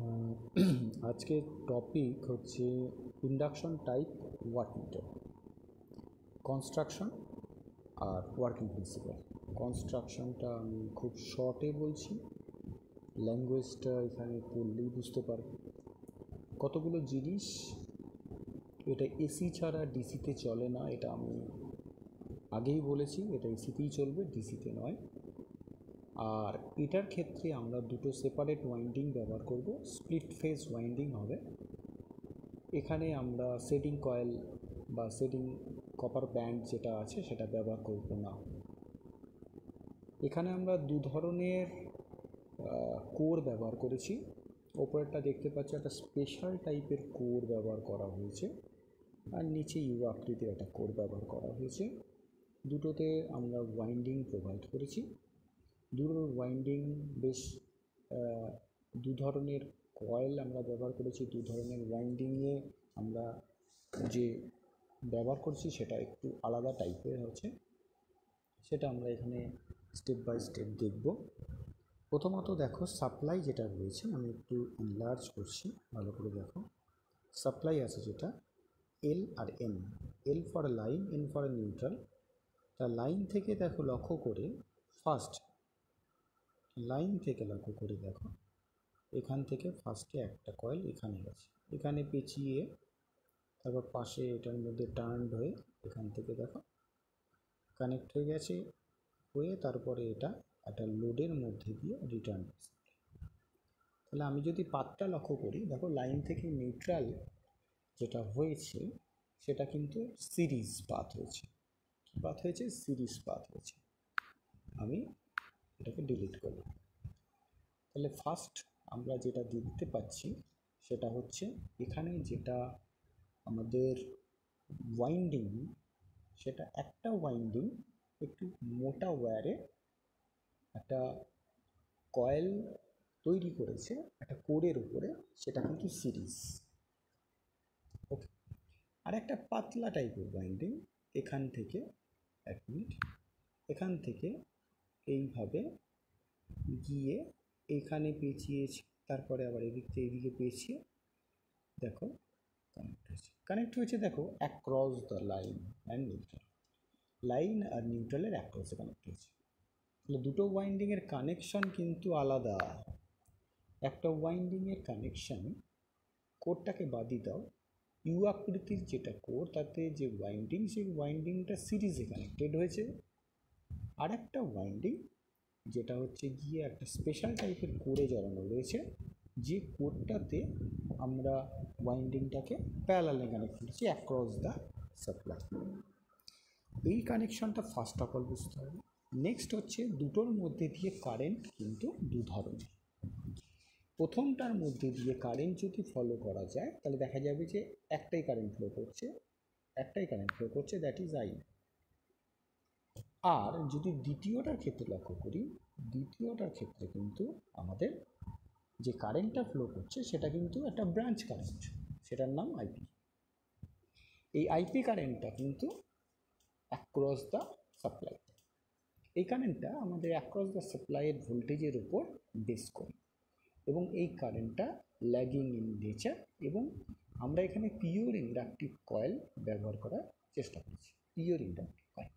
আহ, আজকের টপিক হচ্ছে induction type wattmeter, construction আর ওয়ার্কিং প্রিন্সিপাল। কনস্ট্রাকশনটা আমি খুব শর্টে বলছি, ল্যাঙ্গুয়েজটা এখানে পড়লেই বুঝতে পারবে। কতগুলো জিনিস, এটা এসি ছাড়া ডিসিতে চলে না, এটা আমি আগেই বলেছি। এটা এসিতেই চলবে, ডিসিতে নয়। আর এটার ক্ষেত্রে আমরা দুটো সেপারেট ওয়াইন্ডিং ব্যবহার করব, স্প্লিট ফেজ ওয়াইন্ডিং হবে। এখানে আমরা সেটিং কয়েল বা সেটিং কপার ব্যান্ড যেটা আছে সেটা ব্যবহার করব না। এখানে আমরা দু ধরনের কোর ব্যবহার করেছি। ওপরেরটা দেখতে পাচ্ছি একটা স্পেশাল টাইপের কোর ব্যবহার করা হয়েছে, আর নিচে ইউ আকৃতির একটা কোর ব্যবহার করা হয়েছে। দুটোতে আমরা ওয়াইন্ডিং প্রোভাইড করেছি। দুটোর ওয়াইন্ডিং বেশ দু ধরনের কয়েল আমরা ব্যবহার করেছি। দু ধরনের ওয়াইন্ডিংয়ে আমরা যে ব্যবহার করছি সেটা একটু আলাদা টাইপের হচ্ছে, সেটা আমরা এখানে স্টেপ বাই স্টেপ দেখব। প্রথমত দেখো সাপ্লাই যেটা রয়েছে, আমি একটু ইনলার্জ করছি, ভালো করে দেখো। সাপ্লাই আছে যেটা এল আর N, L for line, N for neutral. তা লাইন থেকে দেখো, লক্ষ্য করে ফার্স্ট লাইন থেকে লক্ষ্য করে দেখো, এখান থেকে ফার্স্টে একটা কয়েল এখানে গেছে, এখানে পেঁচিয়ে তারপর পাশে এটার মধ্যে টার্ন হয়ে এখান থেকে দেখো কানেক্ট হয়ে গেছে, হয়ে তারপরে এটা একটা লোডের মধ্যে দিয়ে রিটার্ন হচ্ছে। তাহলে আমি যদি পাথটা লক্ষ্য করি, দেখো লাইন থেকে নিউট্রাল যেটা হয়েছে সেটা কিন্তু সিরিজ পাথ হয়েছে। কী পাথ হয়েছে? সিরিজ পাথ হয়েছে। আমি এটাকে ডিলিট করলাম। তাহলে ফার্স্ট আমরা যেটা দেখতে পাচ্ছি সেটা হচ্ছে এখানে যেটা আমাদের ওয়াইন্ডিং, সেটা একটা ওয়াইন্ডিং একটু মোটা ওয়্যারে একটা কয়েল তৈরি করেছে একটা কোরের উপরে, সেটা কিন্তু সিরিজ। ওকে, আর একটা পাতলা টাইপের ওয়াইন্ডিং এখান থেকে, এক মিনিট, এখান থেকে এইভাবে গিয়ে এইখানে পেঁচিয়েছে, তারপরে আবার এদিক থেকে এদিকে পেঁচিয়ে দেখো কানেক্ট হয়েছে। কানেক্ট হয়েছে দেখো across the line and neutral, line আর নিউট্রালের অ্যাক্রসে কানেক্ট হয়েছে। তাহলে দুটো ওয়াইন্ডিংয়ের কানেকশান কিন্তু আলাদা। একটা ওয়াইন্ডিংয়ের কানেকশান, কোরটাকে বাদই দাও, ইউ আকৃতির যেটা কোর, তাতে যে ওয়াইন্ডিং, সেই ওয়াইন্ডিংটা সিরিজে কানেক্টেড হয়েছে। আর একটা ওয়াইন্ডিং যেটা হচ্ছে গিয়ে একটা স্পেশাল টাইপের কোরে জড়ানো রয়েছে, যে কোরটাতে আমরা ওয়াইন্ডিংটাকে প্যারালালে কানেক্ট করেছি অ্যাক্রস দ্য সাপ্লাই। এই কানেকশনটা ফার্স্ট অফ অল বুঝতে হবে। নেক্সট হচ্ছে দুটোর মধ্যে দিয়ে কারেন্ট কিন্তু দু ধরনের। প্রথমটার মধ্যে দিয়ে কারেন্ট যদি ফলো করা যায় তাহলে দেখা যাবে যে একটাই কারেন্ট ফ্লো করছে, দ্যাট ইজ আই। আর যদি দ্বিতীয়টার ক্ষেত্রে লক্ষ্য করি, দ্বিতীয়টার ক্ষেত্রে কিন্তু আমাদের যে কারেন্টটা ফ্লো করছে সেটা কিন্তু একটা ব্রাঞ্চ কারেন্ট, সেটার নাম আইপি। এই আইপি কারেন্টটা কিন্তু অ্যাক্রস দ্য সাপ্লাই। এই কারেন্টটা আমাদের অ্যাক্রস দ্য সাপ্লাইয়ের ভোল্টেজের উপর বেস করে, এবং এই কারেন্টটা ল্যাগিং ইন নেচার, এবং আমরা এখানে পিওর ইন্ডাকটিভ কয়েল ব্যবহার করার চেষ্টা করছি, পিওর ইন্ডাকটিভ কয়েল।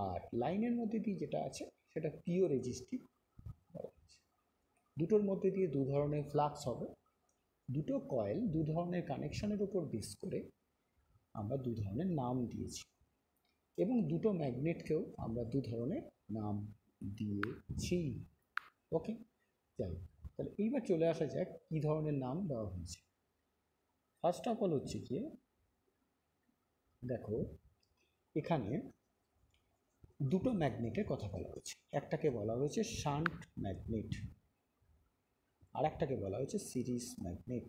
আর লাইনের মধ্যে দিয়ে যেটা আছে সেটা পিওর রেজিস্টিভ বলা হচ্ছে। দুটোর মধ্যে দিয়ে দু ধরনের ফ্লাক্স হবে। দুটো কয়েল দু ধরনের কানেকশনের উপর বেস করে আমরা দু ধরনের নাম দিয়েছি, এবং দুটো ম্যাগনেটকেও আমরা দু ধরনের নাম দিয়েছি। ওকে, যাই হোক, তাহলে এইবার চলে আসা যাক কী ধরনের নাম দেওয়া হয়েছে। ফার্স্ট অফ অল হচ্ছে গিয়ে দেখো, এখানে দুটো ম্যাগনেটের কথা বলা হয়েছে। একটাকে বলা হয়েছে শান্ট ম্যাগনেট, আর একটাকে বলা হয়েছে সিরিজ ম্যাগনেট।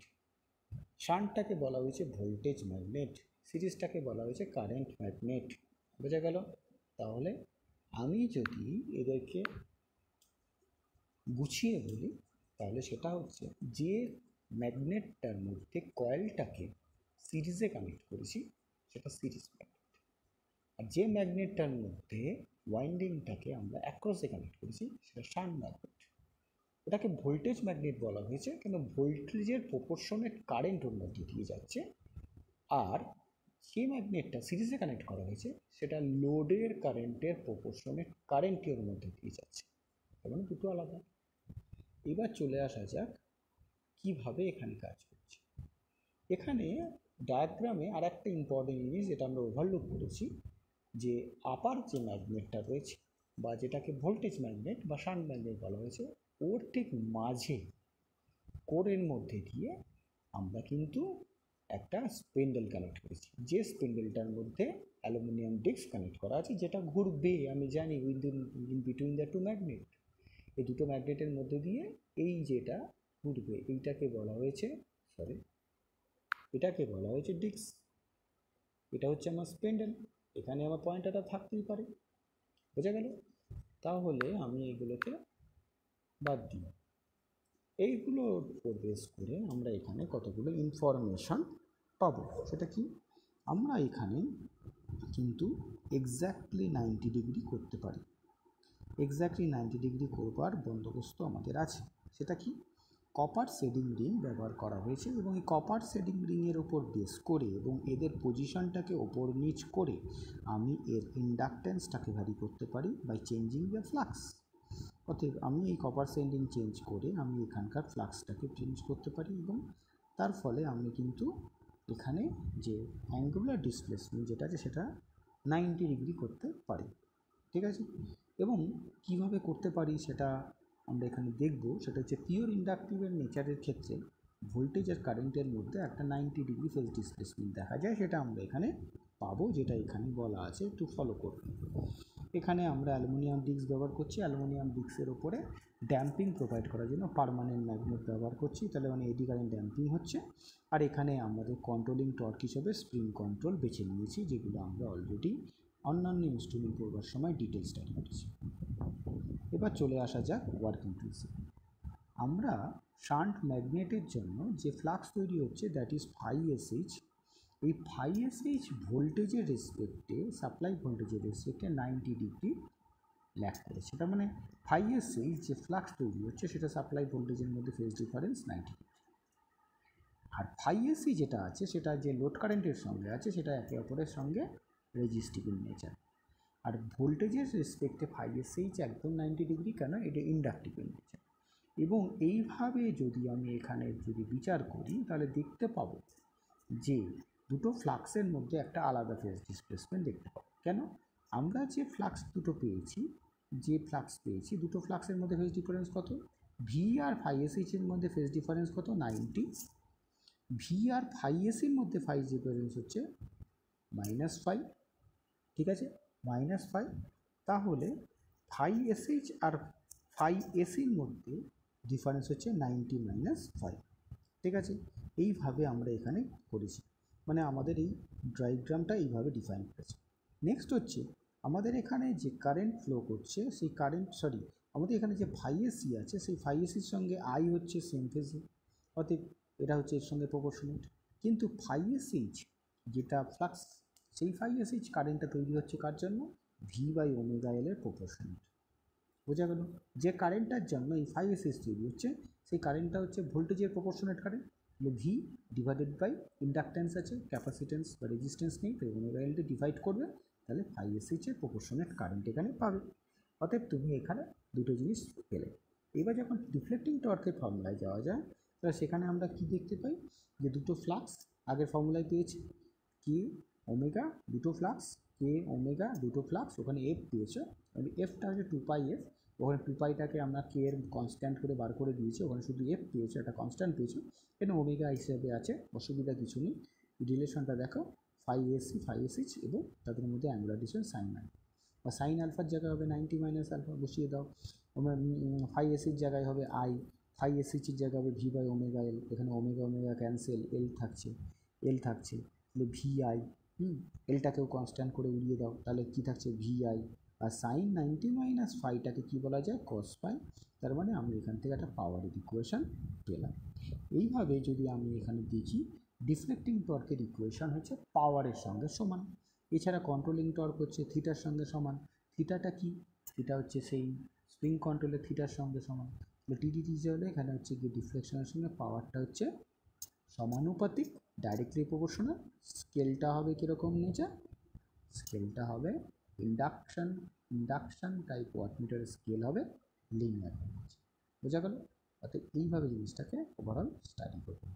শান্টটাকে বলা হয়েছে ভোল্টেজ ম্যাগনেট, সিরিজটাকে বলা হয়েছে কারেন্ট ম্যাগনেট। বোঝা গেল? তাহলে আমি যদি এদেরকে গুছিয়ে বলি তাহলে সেটা হচ্ছে, যে ম্যাগনেটটার মধ্যে কয়েলটাকে সিরিজে কানেক্ট করেছি সেটা সিরিজ ম্যাগনেট, আর যে ম্যাগনেটটার মধ্যে ওয়াইন্ডিংটাকে আমরা অ্যাক্রসে কানেক্ট করেছি সেটা শান্ট ম্যাগনেট। এটাকে ভোল্টেজ ম্যাগনেট বলা হয়েছে, কিন্তু ভোল্টেজের প্রপোর্শনেট কারেন্ট ওর মধ্যে দিয়ে যাচ্ছে। আর যে ম্যাগনেটটা সিরিজে কানেক্ট করা হয়েছে সেটা লোডের কারেন্টের প্রপোর্শনেট কারেন্টই ওর মধ্যে দিয়ে যাচ্ছে, তার মানে দুটো আলাদা। এবার চলে আসা যাক কিভাবে এখানে কাজ করছে। এখানে ডায়াগ্রামে আর একটা ইম্পর্টেন্ট জিনিস যেটা আমরা ওভারলুক করেছি, যে আপার যে ম্যাগনেটটা রয়েছে বা যেটাকে ভোল্টেজ ম্যাগনেট বা শান্ট ম্যাগনেট বলা হয়েছে, ওর ঠিক মাঝে কোরের মধ্যে দিয়ে আমরা কিন্তু একটা স্পিন্ডেল কানেক্ট করেছি, যে স্পিন্ডেলটার মধ্যে অ্যালুমিনিয়াম ডিস্ক কানেক্ট করা আছে, যেটা ঘুরবে আমি জানি in between the two magnet. এই দুটো ম্যাগনেটের মধ্যে দিয়ে এই যেটা ঘুরবে এইটাকে বলা হয়েছে, সরি, এটাকে বলা হয়েছে ডিস্ক। এটা হচ্ছে আমার স্পিন্ডেল, এখানে আমার পয়েন্টারটা থাকতেই পারে। বোঝা গেল? তাহলে আমি এগুলোকে বাদ দিই। এইগুলোর উপর বেস করে আমরা এখানে কতগুলো ইনফরমেশান পাবো। সেটা কি, আমরা এখানে কিন্তু এক্স্যাক্টলি 90 ডিগ্রি করতে পারি। এক্স্যাক্টলি 90 ডিগ্রি করবার বন্দোবস্ত আমাদের আছে। সেটা কি, কপার শেডিং রিং ব্যবহার করা হয়েছে, এবং এই কপার শেডিং রিংয়ের ওপর বেস করে এবং এদের পজিশনটাকে ওপর নিচ করে আমি এর ইন্ডাকটেন্সটাকে ভ্যারি করতে পারি বাই চেঞ্জিং দ্য ফ্লাক্স। অতএব আমি এই কপার শেডিং চেঞ্জ করে আমি এখানকার ফ্লাক্সটাকে চেঞ্জ করতে পারি, এবং তার ফলে আমি কিন্তু এখানে যে অ্যাঙ্গুলার ডিসপ্লেসমেন্ট যেটা আছে সেটা 90 ডিগ্রি করতে পারি। ঠিক আছে? এবং কিভাবে করতে পারি সেটা আমরা এখানে দেখব। সেটা হচ্ছে পিওর ইন্ডাকটিভের নেচারের ক্ষেত্রে ভোল্টেজ আর কারেন্টের মধ্যে একটা 90 ডিগ্রি ফেজ ডিসপ্লেসমেন্ট দেখা যায়, সেটা আমরা এখানে পাবো, যেটা এখানে বলা আছে, একটু ফলো করব। এখানে আমরা অ্যালুমিনিয়াম ডিস্ক ব্যবহার করছি, অ্যালুমিনিয়াম ডিস্কের ওপরে ড্যাম্পিং প্রোভাইড করার জন্য পার্মানেন্ট ম্যাগনেট ব্যবহার করছি, তাহলে মানে এডি কারেন্ট ড্যাম্পিং হচ্ছে। আর এখানে আমাদের কন্ট্রোলিং টর্ক হিসেবে স্প্রিং কন্ট্রোল বেছে নিয়েছি, যেগুলো আমরা অলরেডি অন্যান্য ইনস্ট্রুমেন্ট করবার সময় ডিটেল স্টাডি করেছি। এবার চলে আসা যাক ওয়ার্কিং প্রিন্সিপাল। আমরা শান্ট ম্যাগনেটের জন্য যে ফ্লাক্স তৈরি হচ্ছে দ্যাট ইজ ফাই এসএইচ। এই ফাই এসএইচ ভোল্টেজের রেসপেক্টে, সাপ্লাই ভোল্টেজের রেসপেক্টে 90 ডিগ্রি ল্যাগ করেছে। তার মানে ফাই এসএইচ যে ফ্লাক্স তৈরি হচ্ছে সেটা সাপ্লাই ভোল্টেজের মধ্যে ফেজ ডিফারেন্স 90 ডিগ্রি। আর ফাই এসি যেটা আছে সেটা যে লোড কারেন্টের সঙ্গে আছে সেটা একে অপরের সঙ্গে রেজিস্টিভ ইন নেচার। আর ভোল্টেজের রেসপেক্টে ফাই এসএইচ একদম 90 ডিগ্রি, কেন, এটা ইন্ডাকটিভ ইন নেচার। এবং এইভাবে যদি আমি এখানে যদি বিচার করি তাহলে দেখতে পাবো যে দুটো ফ্লাক্সের মধ্যে একটা আলাদা ফেজ ডিসপ্লেসমেন্ট দেখতে পাবো। কেন, আমরা যে ফ্লাক্স দুটো পেয়েছি, দুটো ফ্লাক্সের মধ্যে ফেজ ডিফারেন্স কত, ভি আর ফাই এসএইচের মধ্যে ফেজ ডিফারেন্স কত, 90। ভি আর ফাই এসির মধ্যে ফেজ ডিফারেন্স হচ্ছে -5। ঠিক আছে, -5। তাহলে ফাই এসএইচ আর ফাই এসির মধ্যে ডিফারেন্স হচ্ছে 90 - 5। ঠিক আছে, এইভাবে আমরা এখানে করেছি, মানে আমাদের এই ডায়াগ্রামটা এইভাবে ডিফাইন করেছে। নেক্সট হচ্ছে আমাদের এখানে যে কারেন্ট ফ্লো করছে সেই কারেন্ট, আমাদের এখানে যে ফাই এসি আছে সেই ফাই এসির সঙ্গে আই হচ্ছে সেম ফেজে, অতএব এটা হচ্ছে এর সঙ্গে প্রপোর্শনেট। কিন্তু ফাই এসএইচ যেটা ফ্লাক্স, সেই ফাই এসএইচ কারেন্টটা তৈরি হচ্ছে কার জন্য, ভি বাই ওমেগা এল এর প্রপোর্শনেট। বোঝা গেল? যে কারেন্টটার জন্য এই ফাই এসএইচ তৈরি হচ্ছে সেই কারেন্টটা হচ্ছে ভোল্টেজের proportionate current, V divided by inductance আছে, ক্যাপাসিটেন্স বা রেজিস্ট্যান্স নেই, তাই ওমেগা এলটা ডিভাইড করবে, তাহলে ফাই এসএইচ এর প্রপোর্শনেট কারেন্ট এখানে পাবে। অতএব তুমি এখানে দুটো জিনিস পেলে। এবার যখন ডিফ্লেক্টিং টর্কের ফর্মুলায় যাওয়া যায়, তাহলে সেখানে আমরা কি দেখতে পাই, যে দুটো ফ্লাক্স আগের ফর্মুলায় পেয়েছি, কে ওমেগা দুটো ফ্লাক্স, কে ওমেগা দুটো ফ্লাক্স, ওখানে এফ পেয়েছে, এফটা হচ্ছে 2πf, ওখানে 2πটাকে আমরা কে এর কনস্ট্যান্ট করে বার করে দিয়েছি, ওখানে শুধু এফ পেয়েছে, একটা কনস্ট্যান্ট পেয়েছে, এখানে ওমেগা হিসেবে আছে, অসুবিধা কিছু নেই। রিলেশনটা দেখো, ফাই এসি ফাই এসএইচ এবং তাদের মধ্যে অ্যাঙ্গুলার ডিস্টেন্স সাইন আলফা, বা সাইন আলফার জায়গায় হবে 90 - আলফা বসিয়ে দাও। ফাই এসির জায়গায় হবে আই, ফাই এসএইচের জায়গায় হবে ভি বাই ওমেগা এল, এখানে ওমেগা ওমেগা ক্যান্সেল, এল থাকছে, তাহলে ভি আই, এলটাকেও কনস্ট্যান্ট করে উড়িয়ে দাও, তাহলে কী থাকছে, ভি আই। আর সাইন 90 - ফাইটাকে কী বলা যায়, কস পাই। তার মানে আমি এখান থেকে একটা পাওয়ারের ইকুয়েশান পেলাম। এইভাবে যদি আমি এখানে দেখি, ডিফ্লেক্টিং টর্কের ইকুয়েশান হচ্ছে পাওয়ারের সঙ্গে সমান। এছাড়া কন্ট্রোলিং টর্ক হচ্ছে থিটার সঙ্গে সমান। থিটাটা কি, থিটা হচ্ছে সেই স্প্রিং কন্ট্রোলের থিটার সঙ্গে সমান। ডিডিটিজি হলে এখানে হচ্ছে কি ডিফ্লেকশনের সঙ্গে পাওয়ারটা হচ্ছে সমানুপাতিক, ডাইরেক্টলি প্রপোর্শনাল। স্কেলটা হবে কীরকম নেচার, স্কেলটা হবে ইন্ডাকশান টাইপ ওয়াটমিটারের স্কেল হবে লিনিয়ার। বোঝা গেল? অর্থাৎ এইভাবে জিনিসটাকে ওভারঅল স্টাডি করবে।